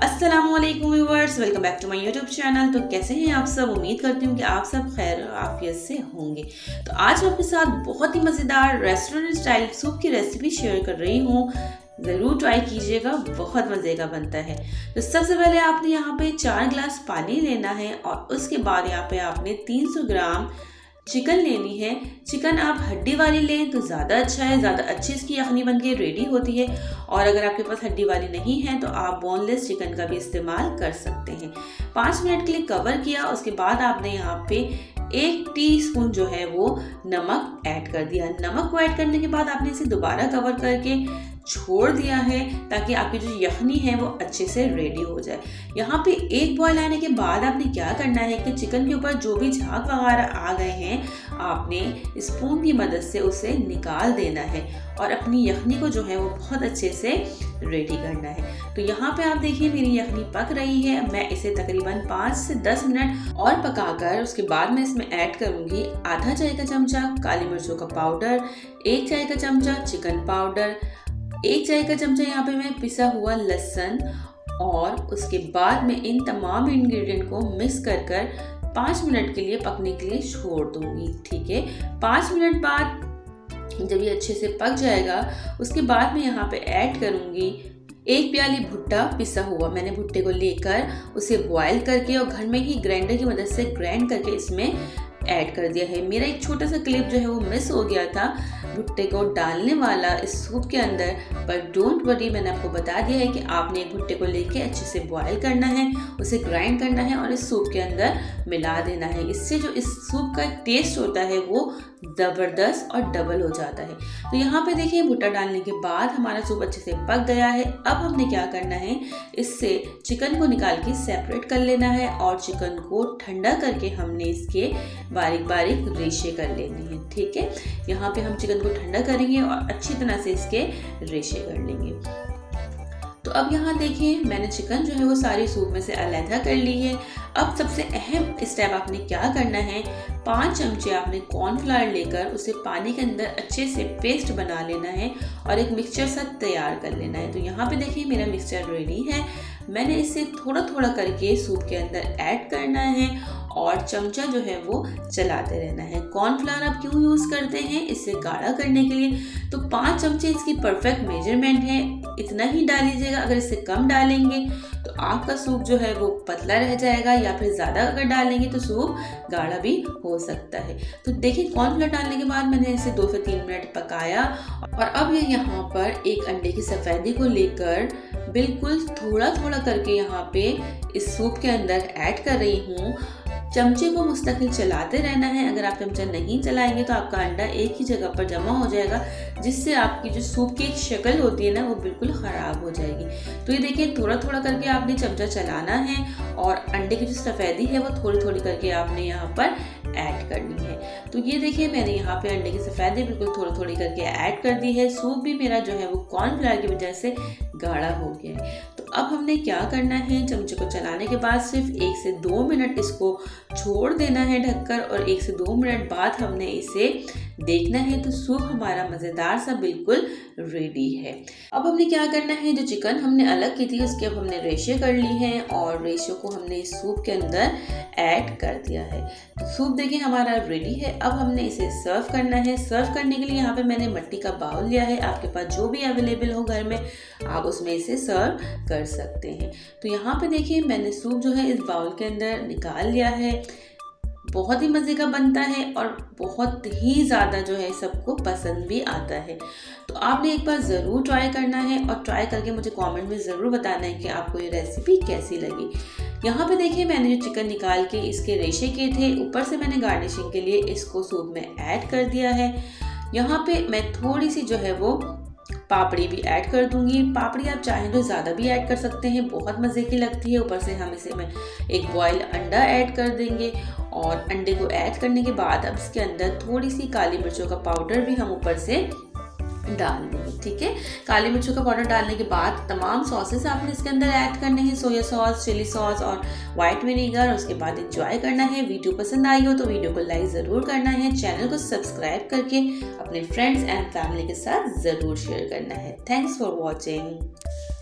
अस्सलामुअलैकुम viewers, welcome back to my YouTube channel. तो कैसे हैं आप सब? उम्मीद करती हूँ कि आप सब खैर और आफियत से होंगे। तो आज मैं आपके साथ बहुत ही मज़ेदार रेस्टोरेंट स्टाइल सूप की रेसिपी शेयर कर रही हूँ। ज़रूर ट्राई कीजिएगा, बहुत मज़े का बनता है। तो सबसे पहले आपने यहाँ पे 4 गिलास पानी लेना है और उसके बाद यहाँ पे आपने 300 ग्राम चिकन लेनी है। चिकन आप हड्डी वाली लें तो ज़्यादा अच्छा है, ज़्यादा अच्छी इसकी यखनी बन के रेडी होती है। और अगर आपके पास हड्डी वाली नहीं है तो आप बोनलेस चिकन का भी इस्तेमाल कर सकते हैं। 5 मिनट के लिए कवर किया, उसके बाद आपने यहाँ पे 1 टीस्पून जो है वो नमक ऐड कर दिया। नमक को ऐड करने के बाद आपने इसे दोबारा कवर करके छोड़ दिया है ताकि आपकी जो यखनी है वो अच्छे से रेडी हो जाए। यहाँ पे एक बॉयल आने के बाद आपने क्या करना है कि चिकन के ऊपर जो भी झाग वगैरह आ गए हैं आपने स्पून की मदद से उसे निकाल देना है और अपनी यखनी को जो है वो बहुत अच्छे से रेडी करना है। तो यहाँ पे आप देखिए मेरी यखनी पक रही है। मैं इसे तकरीबन 5 से 10 मिनट और पकाकर उसके बाद मैं इसमें ऐड करूँगी आधा चाय का चमचा काली मिर्चों का पाउडर, 1 चाय का चमचा चिकन पाउडर, 1 चाय का चमचा यहाँ पे मैं पिसा हुआ लहसुन और उसके बाद मैं इन तमाम इंग्रेडिएंट को मिक्स कर 5 मिनट के लिए पकने के लिए छोड़ दूंगी। ठीक है, 5 मिनट बाद जब ये अच्छे से पक जाएगा उसके बाद मैं यहाँ पे ऐड करूँगी 1 प्याली भुट्टा पिसा हुआ। मैंने भुट्टे को लेकर उसे बॉयल करके और घर में ही ग्राइंडर की मदद से ग्राइंड करके इसमें ऐड कर दिया है। मेरा एक छोटा सा क्लिप जो है वो मिस हो गया था भुट्टे को डालने वाला इस सूप के अंदर, पर डोंट वरी, मैंने आपको बता दिया है कि आपने एक भुट्टे को लेके अच्छे से बॉयल करना है, उसे ग्राइंड करना है और इस सूप के अंदर मिला देना है। इससे जो इस सूप का टेस्ट होता है वो ज़बरदस्त और डबल हो जाता है। तो यहाँ पे देखिए भुट्टा डालने के बाद हमारा सूप अच्छे से पक गया है। अब हमने क्या करना है, इससे चिकन को निकाल के सेपरेट कर लेना है और चिकन को ठंडा करके हमने इसके बारीक बारीक रेशे कर लेने हैं। ठीक है, यहाँ पे हम चिकन को ठंडा करेंगे और अच्छी तरह से इसके रेशे कर लेंगे। तो अब यहाँ देखिए मैंने चिकन जो है वो सारी सूप में से अलहदा कर ली है। अब सबसे अहम स्टेप आपने क्या करना है, 5 चमचे आपने कॉर्नफ्लावर लेकर उसे पानी के अंदर अच्छे से पेस्ट बना लेना है और एक मिक्सचर सा तैयार कर लेना है। तो यहाँ पे देखिए मेरा मिक्सचर रेडी है। मैंने इसे थोड़ा थोड़ा करके सूप के अंदर ऐड करना है और चमचा जो है वो चलाते रहना है। कॉर्नफ्लावर आप क्यों यूज़ करते हैं? इससे गाढ़ा करने के लिए। तो 5 चमचे इसकी परफेक्ट मेजरमेंट है, इतना ही डालीजिएगा। अगर इससे कम डालेंगे तो आपका सूप जो है वो पतला रह जाएगा या फिर ज़्यादा अगर डालेंगे तो सूप गाढ़ा भी हो सकता है। तो देखिए कॉर्नफ्लावर डालने के बाद मैंने इसे 2 से 3 मिनट पकाया और अब ये यहाँ पर एक अंडे की सफ़ेदी को लेकर बिल्कुल थोड़ा थोड़ा करके यहाँ पे इस सूप के अंदर ऐड कर रही हूँ। चमचे को मुस्तकिल चलाते रहना है। अगर आप चमचा नहीं चलाएंगे तो आपका अंडा एक ही जगह पर जमा हो जाएगा, जिससे आपकी जो सूप की एक शक्ल होती है ना वो बिल्कुल ख़राब हो जाएगी। तो ये देखिए थोड़ा थोड़ा करके आपने चमचा चलाना है और अंडे की जो सफ़ेदी है वो थोड़ी थोड़ी करके आपने यहाँ पर ऐड करनी है। तो ये देखिए मैंने यहाँ पे अंडे की सफ़ेदी बिल्कुल थोड़ी थोड़ी करके ऐड कर दी है। सूप भी मेरा जो है वो कॉर्नफ्लावर की वजह से गाढ़ा हो गया है। तो अब हमने क्या करना है, चमचे को चलाने के बाद सिर्फ 1 से 2 मिनट इसको छोड़ देना है ढककर और 1 से 2 मिनट बाद हमने इसे देखना है। तो सूप हमारा मज़ेदार सा बिल्कुल रेडी है। अब हमने क्या करना है, जो चिकन हमने अलग की थी उसके अब हमने रेशे कर ली हैं और रेशों को हमने इस सूप के अंदर ऐड कर दिया है। तो सूप देखिए हमारा रेडी है। अब हमने इसे सर्व करना है। सर्व करने के लिए यहाँ पे मैंने मिट्टी का बाउल लिया है। आपके पास जो भी अवेलेबल हो घर में आप उसमें इसे सर्व कर सकते हैं। तो यहाँ पे देखिए मैंने सूप जो है इस बाउल के अंदर निकाल लिया है। बहुत ही मज़े का बनता है और बहुत ही ज़्यादा जो है सबको पसंद भी आता है। तो आपने एक बार ज़रूर ट्राई करना है और ट्राई करके मुझे कमेंट में ज़रूर बताना है कि आपको ये रेसिपी कैसी लगी। यहाँ पे देखिए मैंने जो चिकन निकाल के इसके रेशे किए थे, ऊपर से मैंने गार्निशिंग के लिए इसको सूप में ऐड कर दिया है। यहाँ पे मैं थोड़ी सी जो है वो पापड़ी भी ऐड कर दूंगी। पापड़ी आप चाहें तो ज़्यादा भी ऐड कर सकते हैं, बहुत मज़े की लगती है। ऊपर से हम इसे में एक बॉयल अंडा ऐड कर देंगे और अंडे को ऐड करने के बाद अब इसके अंदर थोड़ी सी काली मिर्चों का पाउडर भी हम ऊपर से डाल देंगे। ठीक है, काली मिर्चों का पाउडर डालने के बाद तमाम सॉसेस आपने इसके अंदर ऐड करने हैं, सोया सॉस, चिली सॉस और वाइट विनेगर। उसके बाद एंजॉय करना है। वीडियो पसंद आई हो तो वीडियो को लाइक ज़रूर करना है, चैनल को सब्सक्राइब करके अपने फ्रेंड्स एंड फैमिली के साथ ज़रूर शेयर करना है। Thanks for watching.